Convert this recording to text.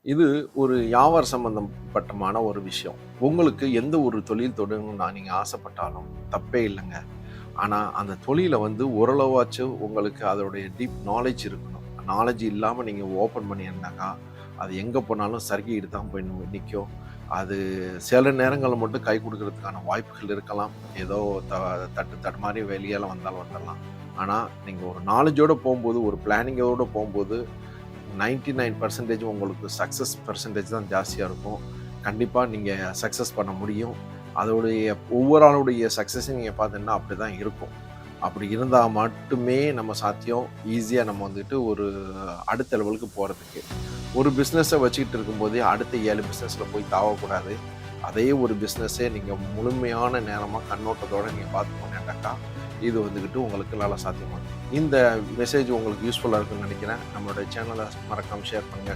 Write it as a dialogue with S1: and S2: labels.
S1: இது ஒரு வியாபார சம்பந்தப்பட்டமான ஒரு விஷயம். உங்களுக்கு எந்த ஒரு தொழில் தொடங்கணும்னு நீங்க ஆசைப்பட்டாலும் தப்பே இல்லங்க. ஆனா, அந்த தொழில வந்து ஓரளவாச்சும் உங்களுக்கு அதோடைய டீப் நாலேட்ஜ் இருக்கணும். நாலேட்ஜ் இல்லாம நீங்க ஓப்பன் பண்ணீங்கன்னாக்கா, அது எங்க போனாலும் சறுக்கிட்டு தான் போய் நிக்கும். அது சில நேரங்கள்ல மட்டும் கை குடுக்குறதுக்கான வாய்ப்புகள் இருக்கலாம். ஏதோ த தட்டு தடுமாறி வெளியால வந்தாலும் வந்துரலாம். ஆனா, நீங்க ஒரு நாலேட்ஜோட போம்போது, ஒரு பிளானிங்கோட போம்போது 99% உங்களுக்கு சக்சஸ் பெர்சன்டேஜ் தான் ஜாஸ்தியா இருக்கும். கண்டிப்பா நீங்க சக்சஸ் பண்ண முடியும். அதோடைய ஒவ்வொரு ஆளுடைய சக்சஸையும் நீங்க பார்த்தீங்கன்னா அப்படிதான் இருக்கும். அப்படி இருந்தா மட்டுமே நம்ம சாத்தியம். ஈஸியா நம்ம வந்துட்டு ஒரு அடுத்த லெவலுக்கு போறதுக்கு. ஒரு பிசினஸ வச்சுக்கிட்டு இருக்கும்போதே அடுத்த 7 பிசினஸ்ல போய் தாவக்கூடாது. அதே ஒரு பிசினஸே நீங்க முழுமையான நேரமா கண்ணோட்டத்தோட நீங்க பார்த்து போனீங்கன்னாக்கா, இது வந்துகிட்டு உங்களுக்கு நல்லா சாத்தியமாகும். இந்த மெசேஜ் உங்களுக்கு யூஸ்ஃபுல்லா இருக்கும்னு நினைக்கிறேன். நம்மளுடைய சேனல மறக்காம ஷேர் பண்ணுங்க.